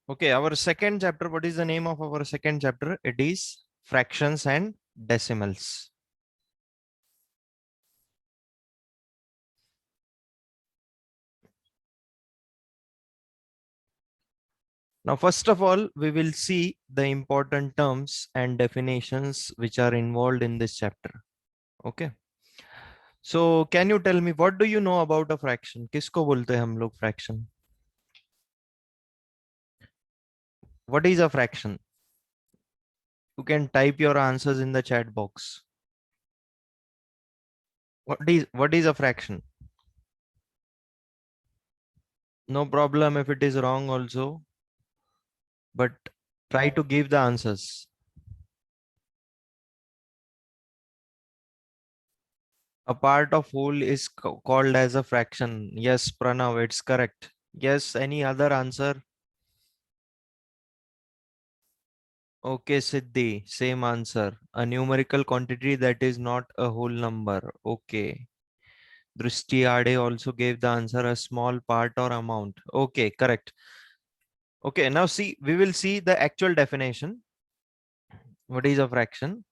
Okay, our second chapter, what is the name of our second chapter? It is fractions and decimals. Now, first of all, we will see the important terms and definitions which are involved in this chapter. Okay. So, can you tell me what do you know about a fraction? किसको बोलते हैं हम लोग fraction? What is a fraction? You can type your answers in the chat box. What is a fraction? No problem if it is wrong also, but try to give the answers. A part of whole is called as a fraction. Yes, Pranav, it's correct. Yes, any other answer? Okay, Siddhi, same answer. A numerical quantity that is not a whole number. Okay. Drishti Ade also gave the answer a small part or amount. Okay, correct. Okay, now see, we will see the actual definition. What is a fraction?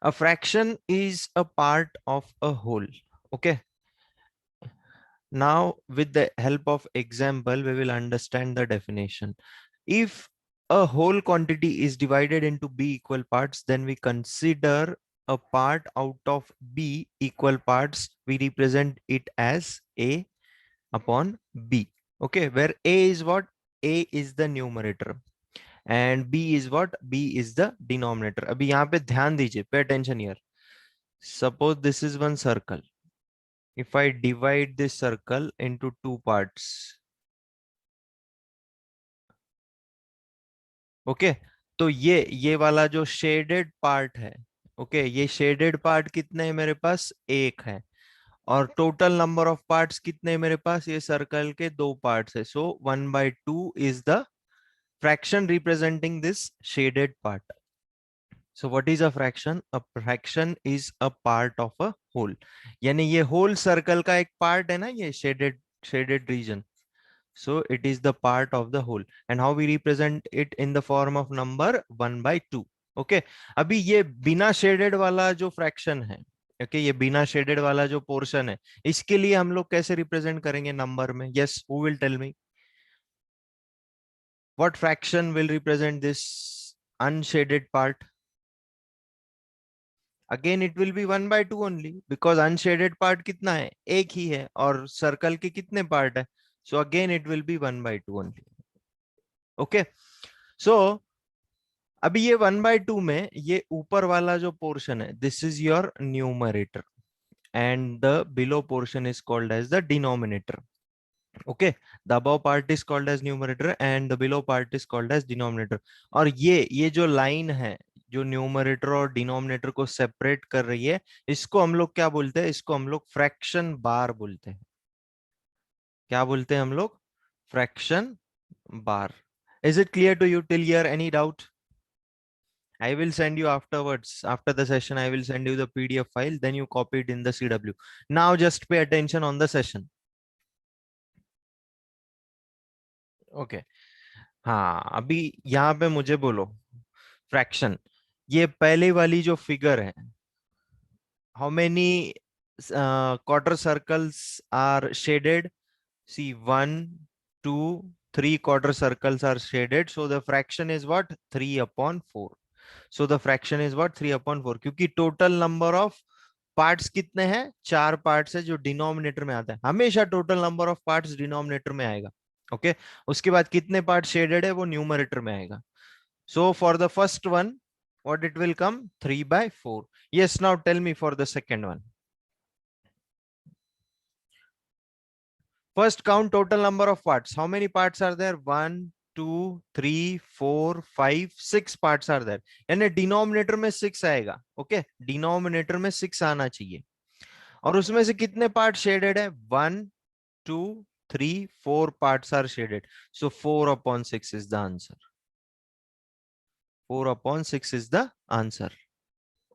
A fraction is a part of a whole. Okay. Now, with the help of example, we will understand the definition. If a whole quantity is divided into B equal parts, then we consider a part out of B equal parts. We represent it as A upon B. Okay, where A is what? A is the numerator. And B is what? B is the denominator. अभी यहाँ पे ध्यान दीजिए. Pay attention here. Suppose this is one circle. If I divide this circle into two parts, okay, तो ये वाला जो shaded part है, ओके, ये शेडेड पार्ट कितने हैं मेरे पास? एक है। और टोटल नंबर ऑफ पार्ट्स कितने हैं मेरे पास? ये सर्कल के दो पार्ट्स है, so 1/2 is the fraction representing this shaded part. So what is a fraction? A fraction is a part of a whole. यानी ये होल सर्कल का एक पार्ट है ना, ये shaded region. So it is the part of the whole. And how we represent it in the form of number 1/2. Okay. अभी ये बिना शेडेड वाला जो फ्रैक्शन है, ओके, ये बिना शेडेड वाला जो पोर्शन है, इसके लिए हम लोग कैसे रिप्रेजेंट करेंगे नंबर में? Yes, who will tell me what fraction will represent this unshaded part? Again it will be 1/2 only, because unshaded part कितना है? एक ही है, और सर्कल के कितने पार्ट है? So again it will be 1/2 only. Okay, so अभी ये 1/2 में ये ऊपर वाला जो पोर्शन है, this is your numerator, and the below portion is called as the denominator. Okay, the above part is called as numerator and the below part is called as denominator. और ये जो लाइन है, जो numerator और denominator को separate कर रही है, इसको हम लोग क्या बोलते हैं? इसको हम लोग फ्रैक्शन बार बोलते हैं. क्या बोलते हैं हम लोग? Fraction bar. Is it clear to you till here? Any doubt? I will send you afterwards. After the session, I will send you the PDF file. Then you copy it in the CW. Now just pay attention on the session. Okay. हाँ, अभी यहाँ पे मुझे बोलो fraction. ये पहले वाली जो फिगर है, how many quarter circles are shaded? See, 1, 2, 3 quarter circles are shaded. So the fraction is what? 3/4. So the fraction is what? 3/4. क्योंकि टोटल नंबर ऑफ पार्ट्स कितने हैं? 4 पार्ट्स है, जो डिनोमिनेटर में आता है. हमेशा total number of parts denominator में आएगा. ओके, उसके बाद कितने पार्ट शेडेड है वो न्यूमरेटर में आएगा. So for the first one what it will come? 3/4. Yes, now tell me for the second one. First count total number of parts. How many parts are there? 1, 2, 3, 4, 5, 6 parts are there. यानी denominator में 6 आएगा. Okay, denominator में 6 आना चाहिए. और उसमें से कितने पार्ट शेडेड है? 1, 2, 3, 4 parts are shaded. So 4/6 is the answer. 4/6 is the answer.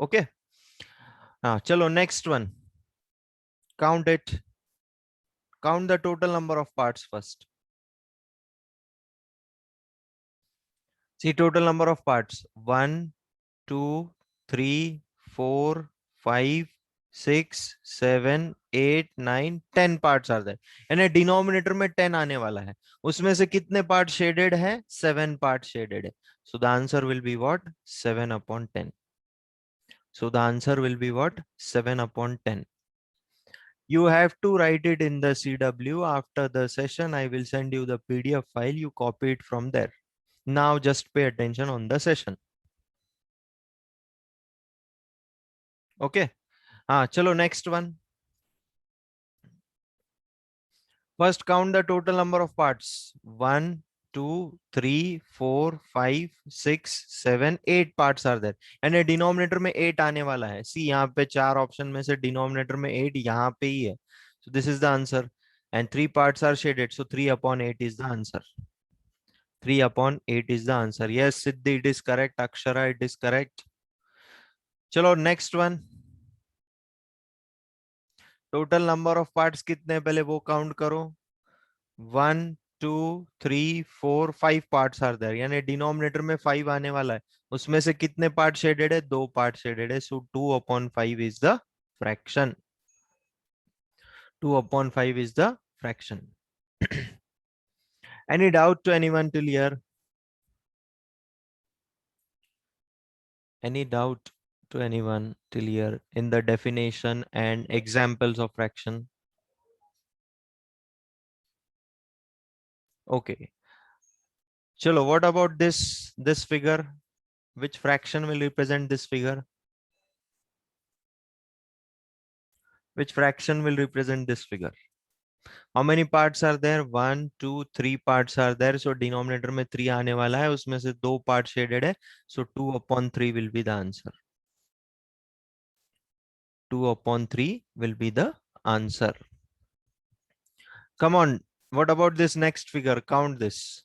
Okay. चलो next one. count it. Count the total number of parts first. See total number of parts. 1, 2, 3, 4, 5, 6, 7, 8, 9, 10 parts are there. यानी denominator में 10 आने वाला है. उसमें से कितने part shaded है? 7 पार्ट शेडेड है. So the answer will be what? 7 upon 10. So the answer will be what? 7 upon 10. You have to write it in the CW. After the session, I will send you the PDF file. You copy it from there. Now just pay attention on the session. Okay. Chalo, next one. First count the total number of parts. 1, 2, 3, 4, 5, 6, 7, 8 parts are there. And a denominator में 8 आने वाला है. See यहाँ पे 4 option में से denominator में 8 यहाँ पे ही है. So this is the answer. And 3 parts are shaded. So 3 upon 8 is the answer. 3 upon 8 is the answer. Yes, Siddhi, it is correct. Akshara, it is correct. Chalo, next one. Total number of parts कितने पहले वो count करो. 1, 2, 3, 4, 5 parts are there. यानी denominator में 5 आने वाला है. उसमें से कितने पार्ट शेडेड है? 2 पार्ट शेडेड है. सो 2 upon 5 is the fraction. 2 upon 5 is the fraction. Any doubt to anyone till here? Any doubt to anyone till here in the definition and examples of fraction? Okay. Chalo, what about this figure? Which fraction will represent this figure? Which fraction will represent this figure? How many parts are there? 1, 2, 3 parts are there. So denominator में 3 आने वाला है. उसमें से 2 part shaded है. So 2 upon 3 will be the answer. 2 upon 3 will be the answer. Come on. What about this next figure? Count this.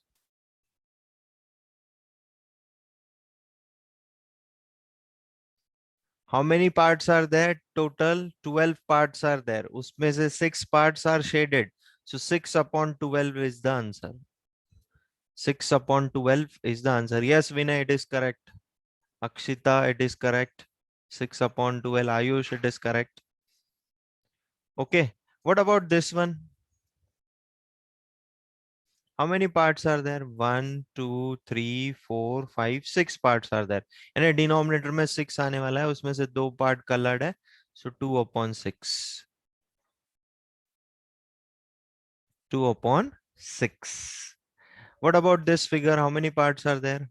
How many parts are there? Total 12 parts are there. उसमें से 6 parts are shaded. So 6 upon 12 is the answer. 6 upon 12 is the answer. Yes, Vinay, it is correct. Akshita, it is correct. 6 upon 12. Ayush, it is correct. Okay. What about this one? How many parts are there? 1, 2, 3, 4, 5, 6 parts are there. And denominator में 6 आने वाला है. उसमें से 2 part colored है. So 2 upon 6. 2 upon 6. What about this figure? How many parts are there?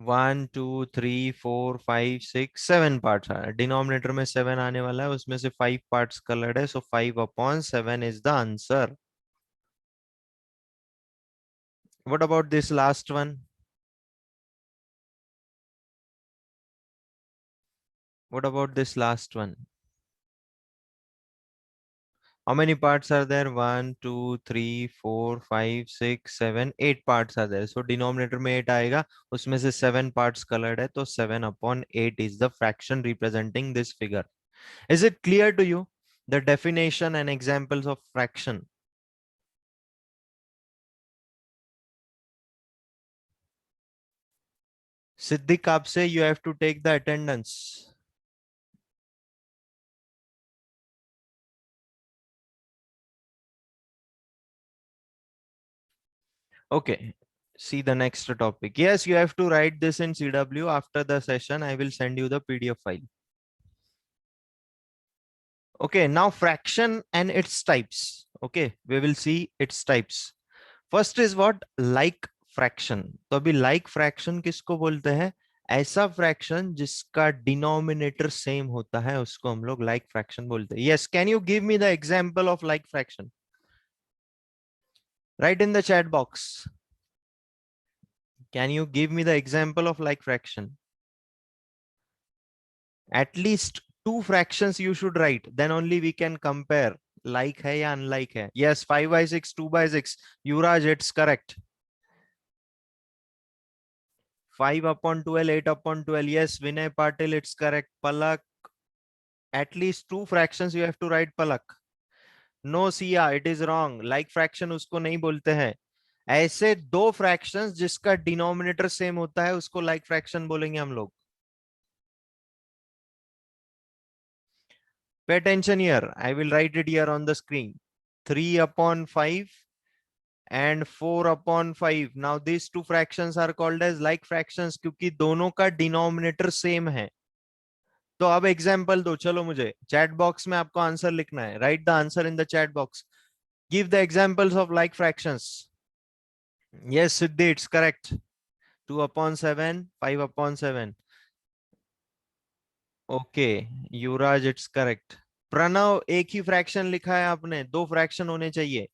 1, 2, 3, 4, 5, 6, 7 parts are. Denominator में 7 आने वाला है. उसमें से 5 parts colored है. So 5 upon 7 is the answer. What about this last one? What about this last one? How many parts are there? 1, 2, 3, 4, 5, 6, 7, 8 parts are there. So denominator में 8 आएगा. उसमें से 7 parts colored है. तो 7 upon 8 is the fraction representing this figure. Is it clear to you? The definition and examples of fraction. Siddiq Kapse, you have to take the attendance. Okay. See the next topic. Yes, you have to write this in CW. After the session, I will send you the PDF file. Okay, now fraction and its types. Okay, we will see its types. First is what? Like fraction. तो अभी like fraction किसको बोलते हैं? ऐसा fraction जिसका denominator same होता है उसको हम लोग like fraction बोलते हैं. Yes, can you give me the example of like fraction? Write in the chat box. Can you give me the example of like fraction? At least 2 fractions you should write. Then only we can compare. Like है या unlike है. Yes, 5 by 6, 2 by 6. Yuraj, it's correct. 5 upon 12, 8 upon 12. Yes, Vinay Patil, it's correct. Palak at least two fractions you have to write, Palak. No Sia, it is wrong. Like fraction उसको नहीं बोलते हैं. ऐसे दो fractions जिसका denominator same होता है उसको लाइक फ्रैक्शन बोलेंगे हम लोग. Pay attention here. I will write it here on the screen. 3 upon 5 and 4 upon 5. Now these two fractions are called as like fractions क्योंकि दोनों का डिनोमिनेटर सेम है. तो अब एग्जाम्पल दो. चलो मुझे चैट बॉक्स में आपको आंसर लिखना है. Write the answer in the chat box. Give the examples of like fractions. Yes Siddhi, it's correct. 2 upon 7, 5 upon 7. Okay Yuvraj, it's correct. Pranav, एक ही फ्रैक्शन लिखा है आपने, दो फ्रैक्शन होने चाहिए.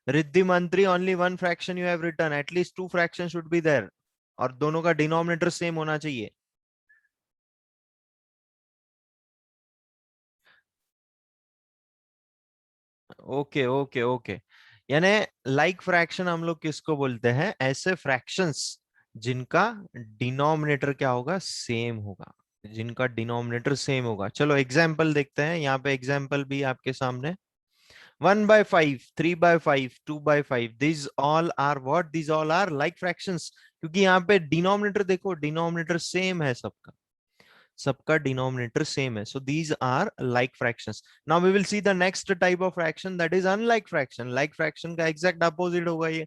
Riddhi Mantri, only one fraction you have written. At least two fraction should be there और दोनों का डिनोमिनेटर सेम होना चाहिए. Okay okay okay. यानी लाइक फ्रैक्शन हम लोग किसको बोलते हैं? ऐसे फ्रैक्शंस जिनका डिनोमिनेटर क्या होगा? सेम होगा. जिनका डिनोमिनेटर सेम होगा. चलो एग्जाम्पल देखते हैं. यहाँ पे एग्जाम्पल भी आपके सामने. 1/5, 3/5, 2/5. These all are what? These all are like fractions. क्योंकि यहाँ पे डिनोमिनेटर देखो, डिनोमिनेटर सेम है सबका. सबका डिनोमिनेटर सेम है. So these are like fractions. Now we will see the next type of fraction, that is unlike fraction. Like fraction का exact opposite होगा ये.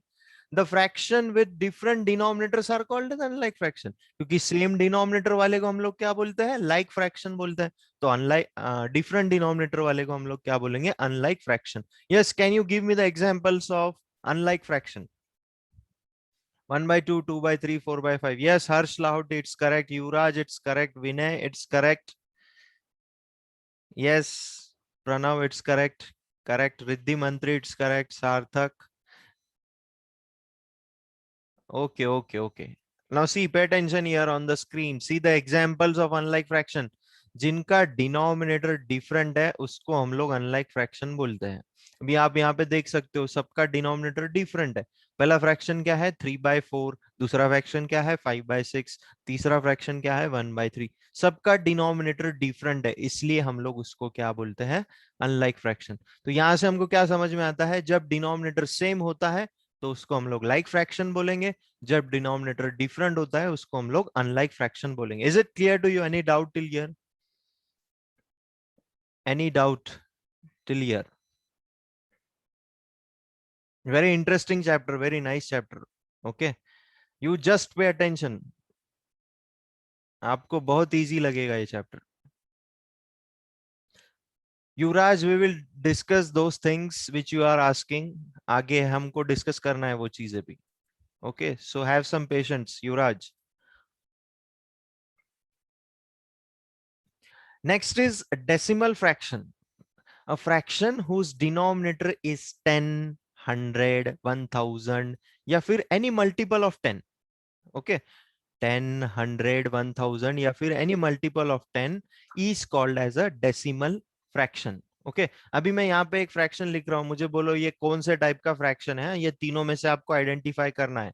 The fraction with different denominators are called as unlike fraction. क्योंकि same denominator वाले को हम लोग क्या बोलते हैं? लाइक फ्रैक्शन बोलते हैं. तो अनलाइक डिफरेंट डिनोमिनेटर वाले को हम लोग क्या बोलेंगे? Unlike fraction. Yes, can you give me the examples of unlike fraction? 1/2, 2/3, 4/5. Yes, Harsh Lahoti, it's correct. Yuvraj, it's correct. Vinay, it's correct. Yes, Pranav, it's correct. Correct. Riddhi Mantri, it's correct. Sarthak. Okay, okay, okay. Now see, pay attention here on the screen. See the examples of unlike fraction. जिनका denominator different है उसको हम लोग unlike fraction बोलते हैं. अभी आप यहाँ पे देख सकते हो सबका डिनोमिनेटर डिफरेंट है. पहला फ्रैक्शन क्या है? 3/4. दूसरा फ्रैक्शन क्या है? 5/6. तीसरा फ्रैक्शन क्या है? 1/3. सबका डिनोमिनेटर डिफरेंट है, इसलिए हम लोग उसको क्या बोलते हैं? Unlike fraction. तो यहां से हमको क्या समझ में आता है? जब डिनोमिनेटर सेम होता है तो उसको हम लोग लाइक फ्रैक्शन बोलेंगे. जब डिनोमिनेटर डिफरेंट होता है उसको हम लोग अनलाइक फ्रैक्शन बोलेंगे. Is it clear to you? Any doubt till here? Any doubt till here? Very interesting chapter, very nice chapter. Okay, you just pay attention. आपको बहुत इजी लगेगा ये chapter. Yuvraj, we will discuss those things which you are asking. आगे हमको discuss करना है वो चीजें भी. Okay, so have some patience, Yuvraj. Next is decimal fraction. A fraction whose denominator is 10, 100, 1000 या फिर any multiple of 10. Okay, 10, 100, 1000 या फिर any multiple of 10 is called as a decimal fraction. Okay अभी मैं यहाँ पे एक फ्रैक्शन लिख रहा हूं, मुझे बोलो ये कौन से टाइप का फ्रैक्शन है? ये तीनों में से आपको आइडेंटिफाई करना है.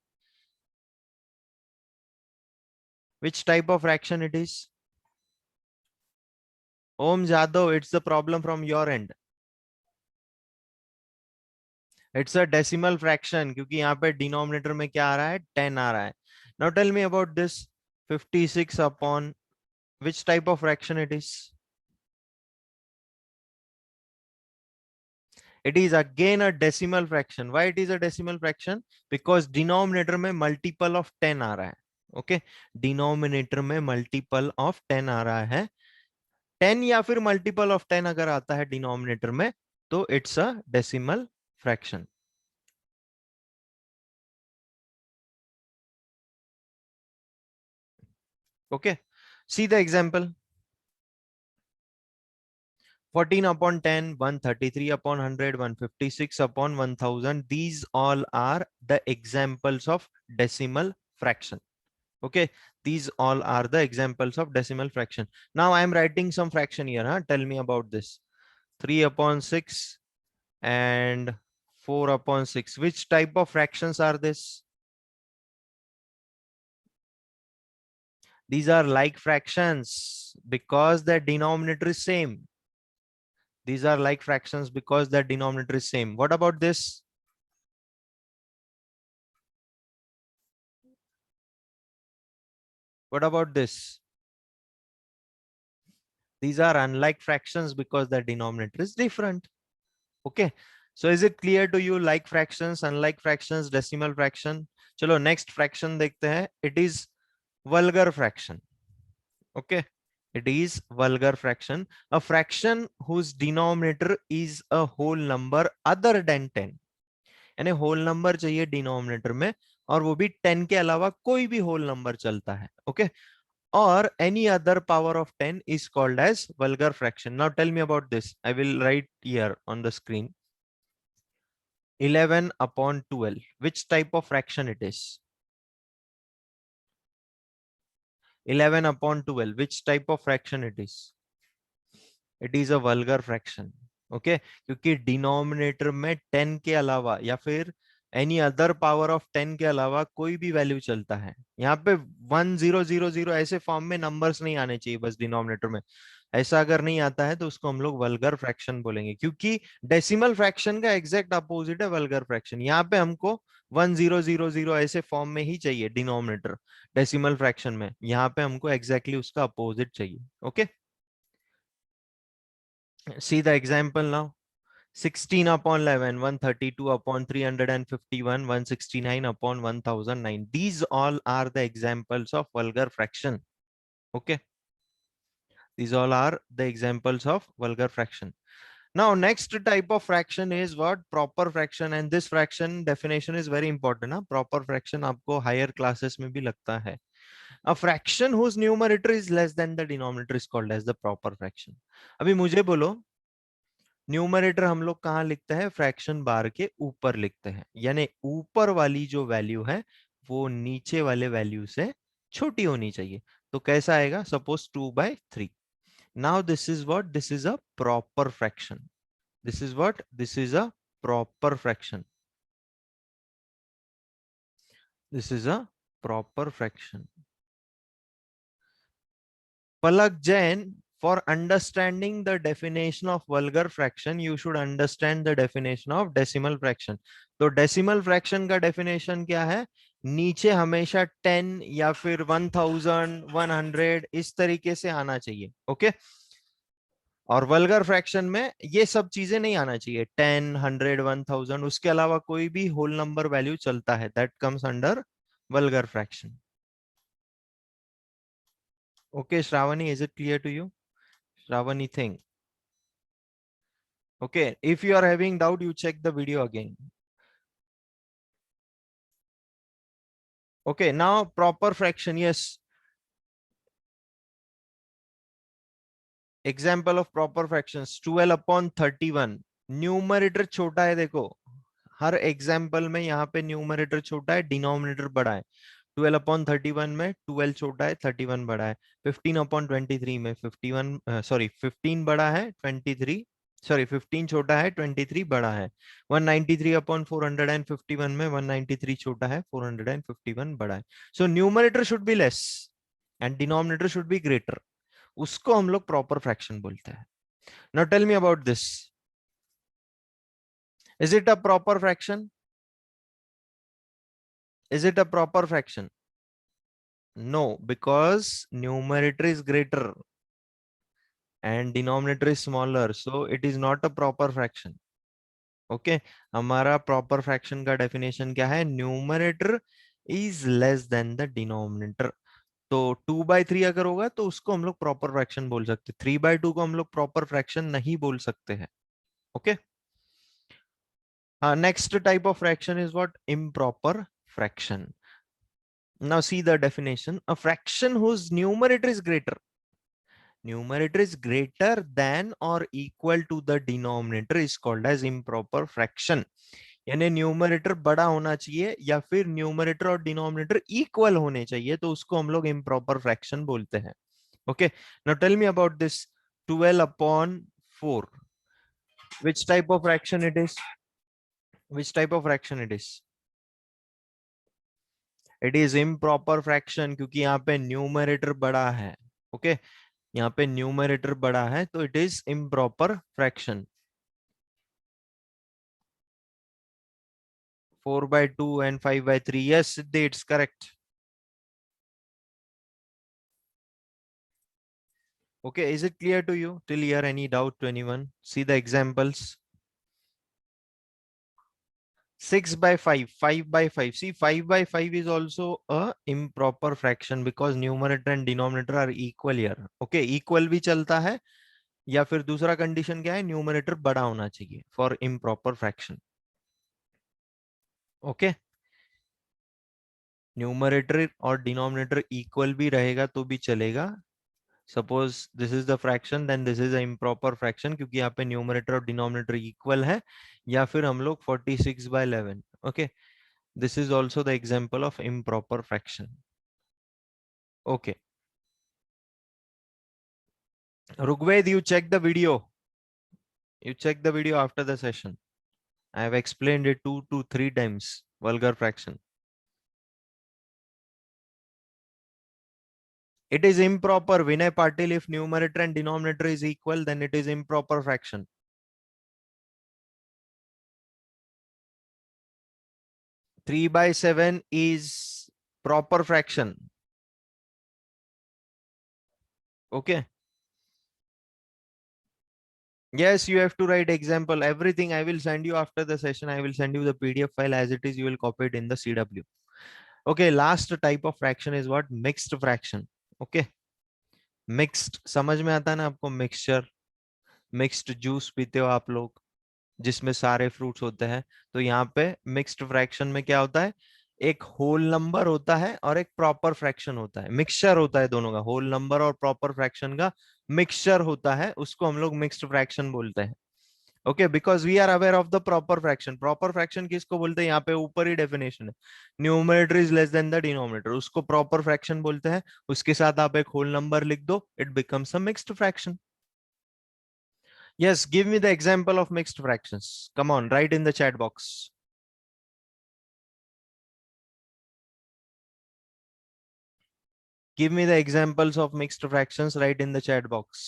Which type of fraction it is? Om Jadhav, it's the problem from your end. It's a decimal fraction क्योंकि यहाँ पे डिनोमिनेटर में क्या आ रहा है? 10 आ रहा है. Now tell me about this 56 upon which type of fraction it is? It is again a decimal fraction. Why it is a decimal fraction? Because denominator में multiple of 10 आ रहा है. Okay, denominator में multiple of 10 आ रहा है. 10 या फिर multiple of 10 अगर आता है denominator में तो it's a decimal fraction. Okay, see the example. 14 upon 10, 133 upon 100, 156 upon 1000. These all are the examples of decimal fraction. Okay, these all are the examples of decimal fraction. Now I am writing some fraction here. Tell me about this. 3 upon 6 and 4 upon 6. Which type of fractions are this? These are like fractions because the denominator is same. These are like fractions because the denominator is same. What about this? What about this? These are unlike fractions because the denominator is different. Okay. So is it clear to you? Like fractions, unlike fractions, decimal fraction. चलो next fraction देखते हैं. It is vulgar fraction. Okay. It is vulgar fraction. A fraction whose denominator is a whole number other than 10. यानी whole number चाहिए denominator में, और वो भी 10 के अलावा कोई भी होल नंबर चलता है. Okay. Or any other power of 10 is called as vulgar fraction. Now tell me about this. I will write here on the screen. 11 upon 12. Which type of fraction it is? 11 upon 12. Which type of fraction it is? It is a vulgar fraction. Okay. क्योंकि denominator में 10 के अलावा या फिर any other power of 10 के अलावा कोई भी वैल्यू चलता है. यहाँ पे 1000 ऐसे फॉर्म में नंबर्स नहीं आने चाहिए बस डिनोमिनेटर में. ऐसा अगर नहीं आता है तो उसको हम लोग वल्गर फ्रैक्शन बोलेंगे, क्योंकि डेसिमल फ्रैक्शन का एग्जैक्ट अपोजिट है वल्गर फ्रैक्शन. यहाँ पे हमको 1000 ऐसे फॉर्म में ही चाहिए डिनोमिनेटर डेसिमल फ्रैक्शन में. यहाँ पे हमको एग्जैक्टली उसका अपोजिट चाहिए. Okay. See the example now. 16 upon 11, 132 upon 351, 169 upon 1009. These all are the examples of vulgar fraction. Okay. These all are the examples of vulgar fraction. Now, next type of fraction is what? Proper fraction. And this fraction definition is very important. Huh? Proper fraction आपको higher classes में भी लगता है. A fraction whose numerator is less than the denominator is called as the proper fraction. अभी मुझे बोलो, numerator हम लोग कहाँ लिखते हैं? फ्रैक्शन बार के ऊपर लिखते हैं. यानी ऊपर वाली जो वैल्यू है वो नीचे वाले वैल्यू से छोटी होनी चाहिए. तो कैसा आएगा? Suppose 2/3. Now this is what? This is a proper fraction. This is what? This is a proper fraction. This is a proper fraction. Palak Jain, for understanding the definition of vulgar fraction, you should understand the definition of decimal fraction. तो decimal fraction का definition क्या है? नीचे हमेशा 10 या फिर 1000, 100 इस तरीके से आना चाहिए. ओके. और वल्गर फ्रैक्शन में ये सब चीजें नहीं आना चाहिए. 10, 100, 1000, उसके अलावा कोई भी होल नंबर वैल्यू चलता है. That comes under vulgar fraction. Okay Shravani, is it clear to you? Shravani thing. Okay. If you are having doubt, you check the video again. Okay. Now proper fraction. Yes. Example of proper fraction. 12/31. Numerator छोटा है. देखो हर example में यहाँ पे numerator छोटा है, denominator बड़ा है. 12/31 में 12 छोटा है, 31 बड़ा है. 15/23 में 15 बड़ा है, 15 छोटा है, 23 बड़ा है. 193/451 में 193 छोटा है, 451 बड़ा है. So numerator should be less and denominator should be greater. उसको हम लोग प्रॉपर फ्रैक्शन बोलते हैं. Now tell me about this. Is it a proper fraction? Is it a proper fraction? No, because numerator is greater and denominator is smaller, so it is not a proper fraction. Okay, हमारा proper fraction का definition क्या है? Numerator is less than the denominator. तो 2/3 अगर होगा तो उसको हम लोग proper fraction बोल सकते. 3/2 को हम लोग proper fraction नहीं बोल सकते हैं. Okay. Next type of fraction is what? Improper fraction. Now see the definition. A fraction whose numerator is greater than or equal to the denominator is called as improper fraction. यानी numerator बड़ा होना चाहिए या फिर numerator और denominator equal होने चाहिए, तो उसको हम लोग इम्प्रॉपर फ्रैक्शन बोलते हैं. Okay. Now tell me about this. 12/4. which type of fraction it is? Which type of fraction it is? It is improper fraction क्योंकि यहाँ पे न्यूमरेटर बड़ा है. ओके. यहाँ पे न्यूमरेटर बड़ा है तो it is improper fraction. 4/2 and 5/3. Yes, Siddhi, it's correct. Okay, is it clear to you till here? Any doubt to anyone? See the examples. 6/5, 5/5. See, 5/5 is also a improper fraction because numerator and denominator are equal here. Okay, equal भी चलता है या फिर दूसरा condition क्या है, numerator बड़ा होना चाहिए for improper fraction. Okay, numerator और डिनोमिनेटर इक्वल भी रहेगा तो भी चलेगा. Suppose this is the fraction, then this is a improper fraction क्योंकि यहाँ पे न्यूमरेटर और डिनोमिनेटर इक्वल है. या फिर हम लोग 46/11. Okay, this is also the example of improper fraction. Okay, Rugved, you check the video. You check the video after the session. I have explained it 2 to 3 times. Vulgar fraction. It is improper. Vinay Patil, if numerator and denominator is equal, then it is improper fraction. 3/7 is proper fraction. Okay. Yes, you have to write example. Everything I will send you after the session. I will send you the PDF file as it is. You will copy it in the CW. Okay. Last type of fraction is what? Mixed fraction. Okay. Mixed. समझ में आता है ना आपको? Mixture. Mixed juice पीते हो आप लोग जिसमें सारे फ्रूट्स होते हैं. तो यहाँ पे मिक्स्ड फ्रैक्शन में क्या होता है, एक होल नंबर होता है और एक प्रॉपर फ्रैक्शन होता है. मिक्सचर होता है दोनों का, होल नंबर और प्रॉपर फ्रैक्शन का मिक्सचर होता है, उसको हम लोग मिक्स्ड फ्रैक्शन बोलते हैं. Okay, because we are aware of the proper fraction. Proper fraction किसको बोलते हैं, यहाँ पे ऊपर ही डेफिनेशन है, numerator is less than the denominator, उसको प्रॉपर फ्रैक्शन बोलते हैं. उसके साथ आप एक होल नंबर लिख दो, it becomes a mixed fraction. Yes, give me the example of mixed fractions. Come on, write in the chat box. Give me the examples of mixed fractions, write in the chat box.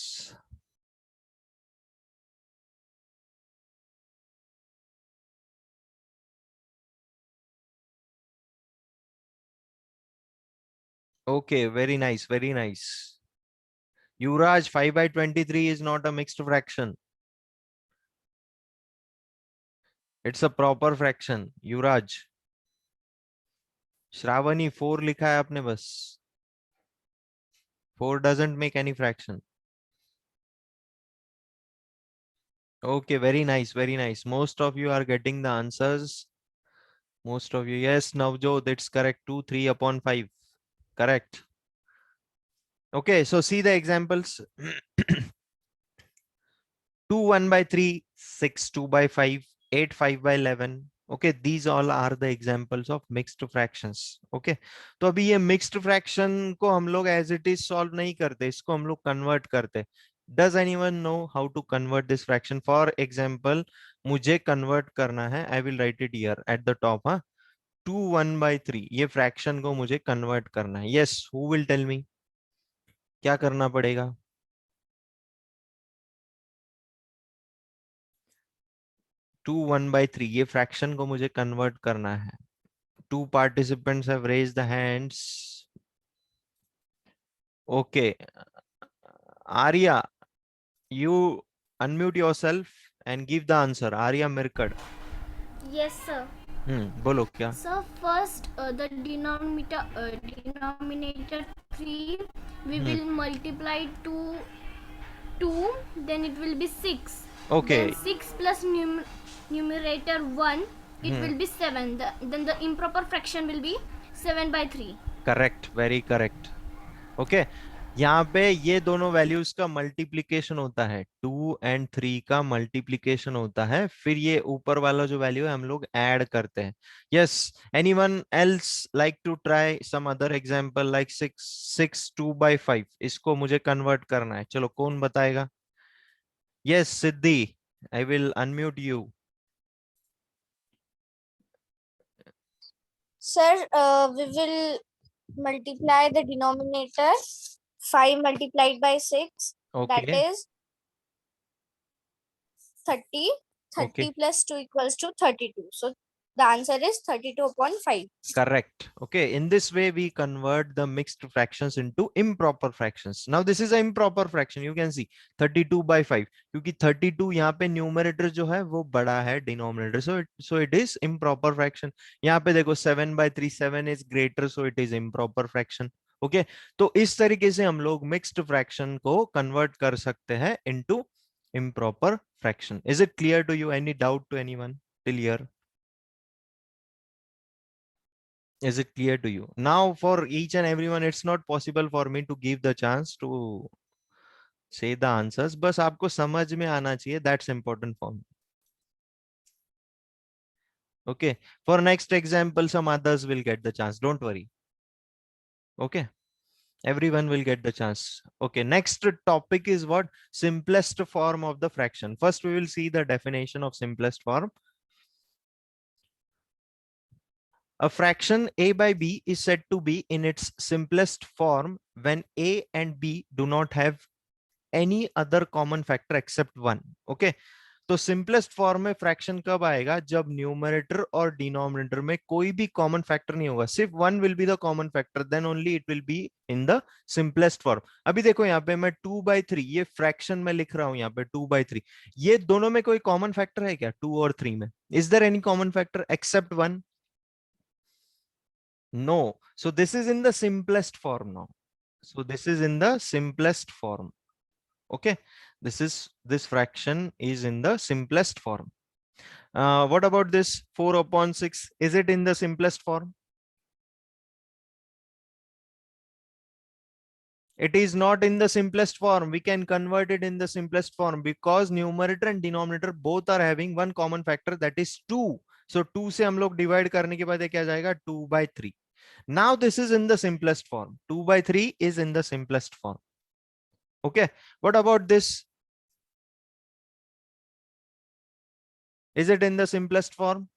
Okay, very nice, very nice. Yuvraj, 5/23 is not a mixed fraction. It's a proper fraction. Yuvraj. Shravani, 4 लिखा है आपने बस. 4 doesn't make any fraction. Okay, very nice, very nice. Most of you are getting the answers. Most of you. Yes, Navjot, that's correct. 2, 3/5. Correct. Okay, so see the examples. 2 1/3, 6 2/5, 8 5/11. Okay, these all are the examples of mixed fractions. Okay, तो अभी ये mixed fraction को हम लोग as it is solve नहीं करते, इसको हम लोग convert करते. Does anyone know how to convert this fraction? For example, मुझे convert करना है, I will write it here at the top. हाँ, 2 1/3 ये fraction को मुझे convert करना है. Yes, who will tell me क्या करना पड़ेगा? 2 1/3 ये फ्रैक्शन को मुझे कन्वर्ट करना है. 2 participants have raised the hands. Okay, Arya, you unmute yourself and give the answer. Arya Mirkad. Yes, sir. बोलो क्या? So first, the denominator 3, we will multiply to 2, then it will be 6. Okay. Then 6 plus numerator 1, it will be 7. Then the improper fraction will be 7/3. Correct, very correct. Okay, यहाँ पे ये दोनों values का multiplication होता है, 2 and 3 का multiplication होता है, फिर ये ऊपर वाला जो वैल्यू है हम लोग ऐड करते हैं. Yes, anyone else like to try some other example like 6 2/5, इसको मुझे कन्वर्ट करना है. चलो, कौन बताएगा? Yes, Siddhi, I will unmute you. Sir, we will multiply the denominator 5 multiplied by 6, that Okay. is 30. 30 Okay. plus 2 equals to 32. So the answer is 32 upon 5. Correct. Okay. In this way, we convert the mixed fractions into improper fractions. Now, this is an improper fraction. You can see 32 by 5. क्योंकि 32 यहाँ पे numerator जो है वो बड़ा है denominator, so it is improper fraction. यहाँ पे देखो 7 by 3, 7 is greater, so it is improper fraction. Okay तो इस तरीके से हम लोग मिक्स्ड फ्रैक्शन को कन्वर्ट कर सकते हैं into improper fraction. Is it clear to you? Any doubt to anyone till here? Is it clear to you? Now, for each and everyone, it's not possible for me to give the chance to say the answers. बस आपको समझ में आना चाहिए. That's important for me. Okay. For next example, some others will get the chance. Don't worry. Okay. Everyone will get the chance. Okay. Next topic is what? Simplest form of the fraction. First, we will see the definition of simplest form. A fraction a by b is said to be in its simplest form when a and b do not have any other common factor except 1. Okay. तो simplest form में fraction कब आएगा? जब numerator और denominator में कोई भी common factor नहीं होगा, सिर्फ 1 will be the common factor, then only it will be in the simplest form. अभी देखो यहाँ पे मैं 2/3 ये फ्रैक्शन में लिख रहा हूं, यहाँ पे 2/3, ये दोनों में कोई कॉमन फैक्टर है क्या? 2 और 3 में is there any common factor except 1? No. So this is in the simplest form now. So this is in the simplest form. Okay. This fraction is in the simplest form. What about this 4/6? Is it in the simplest form? It is not in the simplest form. We can convert it in the simplest form because numerator and denominator both are having one common factor, that is 2. So 2 से हम लोग divide करने के बाद ये क्या जाएगा? 2/3. Now this is in the simplest form. 2/3 is in the simplest form. Okay. What about this? Is it in the simplest form?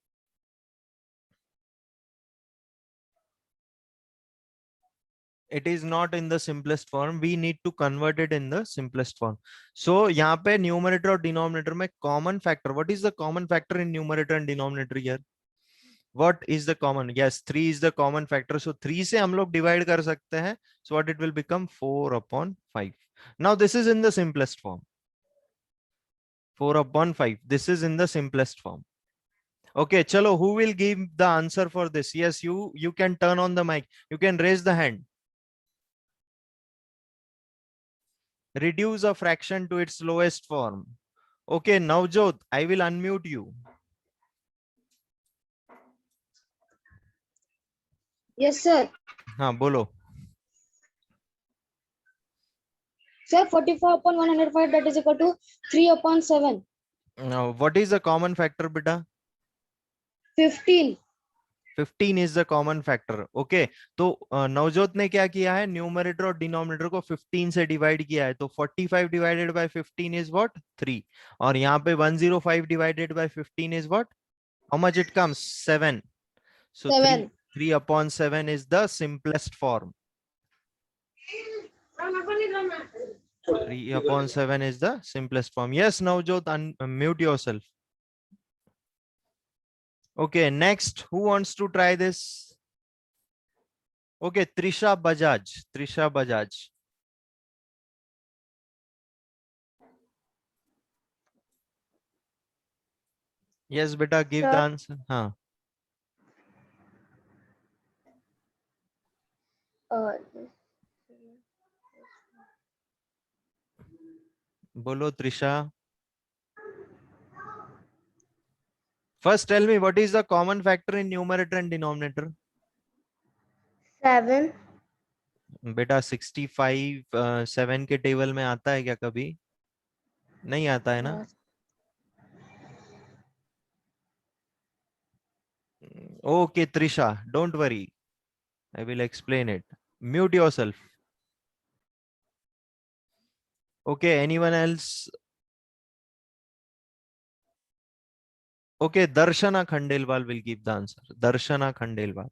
It is not in the simplest form. We need to convert it in the simplest form. So यहाँ पे numerator और denominator में common factor. What is the common factor in numerator and denominator here? What is the common? Yes, 3 is the common factor. So 3 से हम लोग divide कर सकते हैं. So what it will become? 4/5. Now this is in the simplest form. 4/5. This is in the simplest form. Okay, chalo, who will give the answer for this? Yes, you can turn on the mic. You can raise the hand. Reduce a fraction to its lowest form. Okay, Navjot, I will unmute you. Yes, sir. हाँ बोलो. Sir, 44/105, that is equal to 3/7. Now, what is the common factor, beta? 15. 15 is the common factor. Okay, तो नवजोत ने क्या किया है? Numerator और denominator को 15 से डिवाइड किया है. तो 45 डिवाइडेड बाय 15 इज व्हाट? 3. और यहाँ पे 105 divided by 15 is what? How much it comes? 7. So 7. 3/7 is the simplest form. 3/7 is the simplest form. Yes, Navjot, unmute yourself. Okay, next, who wants to try this? Okay, Trisha Bajaj. Trisha Bajaj. Yes, beta, give the answer. हाँ. बोलो Trisha. First, tell me what is the common factor in numerator and denominator? 7. बेटा 65 7 के table में आता है क्या कभी? नहीं आता है ना? Okay, Trisha, don't worry. I will explain it. Mute yourself. Okay, anyone else? Okay, Darshana Khandelwal will give the answer. Darshana Khandelwal.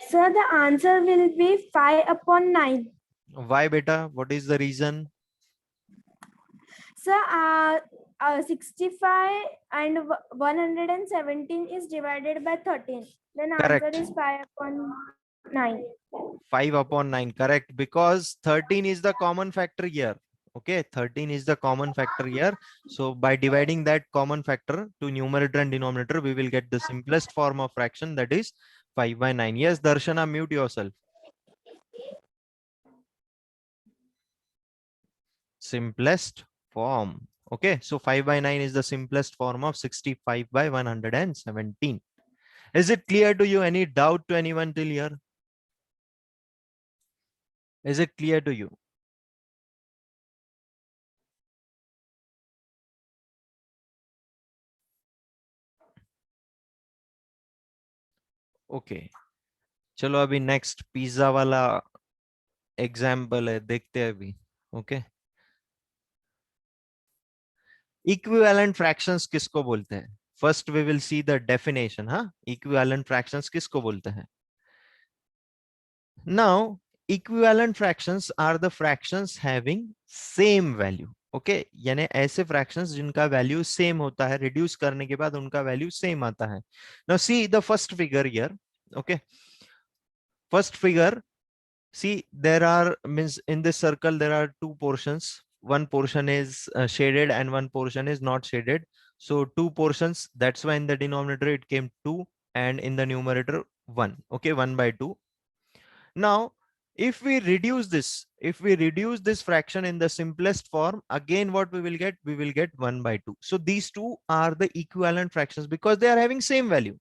Sir, the answer will be 5/9. Why beta? What is the reason? Sir, 65 and 117 is divided by 13. Then answer Correct. is 5 upon 9. 5 upon 9. Correct. Because 13 is the common factor here. Okay. 13 is the common factor here. So by dividing that common factor to numerator and denominator, we will get the simplest form of fraction, that is 5 by 9. Yes, Darshana, mute yourself. Simplest form. Okay. So 5 by 9 is the simplest form of 65 by 117. Is it clear to you? Any doubt to anyone till here? Is it clear to you? Okay चलो अभी next pizza वाला example है, देखते हैं अभी. Okay equivalent fractions किसको बोलते हैं? First we will see the definition. हाँ, इक्विवेलेंट फ्रैक्शंस किसको बोलते हैं? Now equivalent fractions are the fractions having same value. Okay, यानी ऐसे फ्रैक्शंस जिनका वैल्यू सेम होता है, रिड्यूस करने के बाद उनका वैल्यू सेम आता है. Now see the first figure here. Okay, first figure. See, there are, means in this circle, there are two portions. One portion is shaded and one portion is not shaded. So two portions, that's why in the denominator it came 2 and in the numerator 1. Okay, 1 by 2. Now, if we reduce this fraction in the simplest form, again, what we will get? We will get 1 by 2. So these two are the equivalent fractions because they are having same value.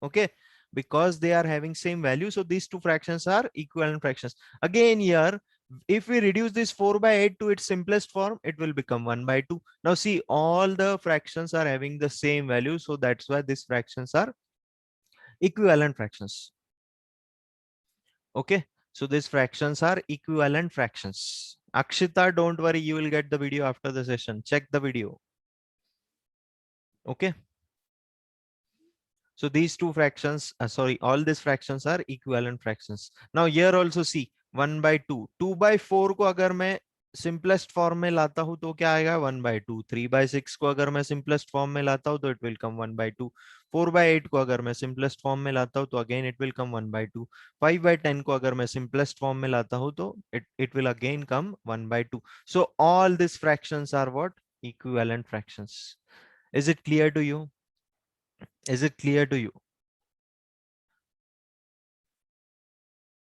Okay, because they are having same value, so these two fractions are equivalent fractions. Again here, if we reduce this 4 by 8 to its simplest form, it will become 1 by 2. Now see, all the fractions are having the same value, so that's why these fractions are equivalent fractions. Okay, so these fractions are equivalent fractions. Akshita, don't worry, you will get the video after the session. Check the video. Okay, so these two fractions, all these fractions are equivalent fractions. Now here also see 1 by 2. 2 by 4 को अगर मैं simplest form में लाता हूँ तो क्या आएगा? 1 by 2. 3 by 6 को अगर मैं simplest form में लाता हूँ तो it will come 1 by 2. 4 by 8 को अगर मैं simplest form में लाता हूँ तो again it will come 1 by 2. 5 by 10 को अगर मैं simplest form में लाता हूँ तो it will again come 1 by 2. So all these fractions are what? Equivalent fractions. Is it clear to you? Is it clear to you?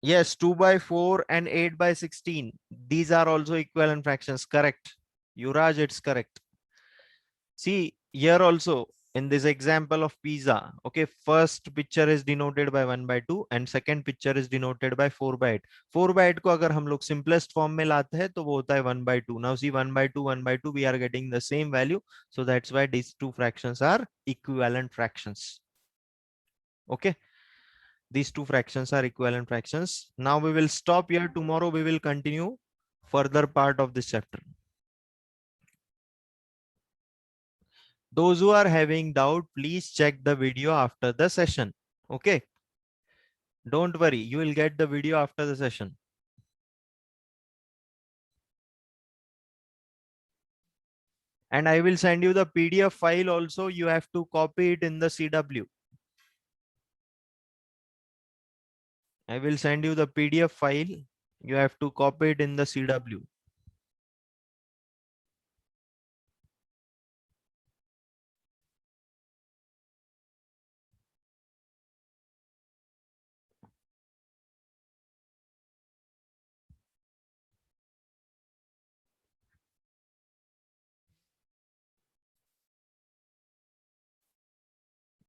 Yes, 2 by 4 and 8 by 16. These are also equivalent fractions. Correct. Yuraj, it's correct. See, here also in this example of pizza, okay, first picture is denoted by 1 by 2 and second picture is denoted by 4 by 8. 4 by 8 को अगर हम लोग simplest form में लाते हैं तो वो होता है 1 by 2. Now see, 1 by 2, 1 by 2, we are getting the same value. So that's why these two fractions are equivalent fractions. Okay. These two fractions are equivalent fractions. Now we will stop here. Tomorrow we will continue further part of this chapter. Those who are having doubt, please check the video after the session. Okay. Don't worry, you will get the video after the session. And I will send you the PDF file also. You have to copy it in the CW. I will send you the PDF file. You have to copy it in the CW.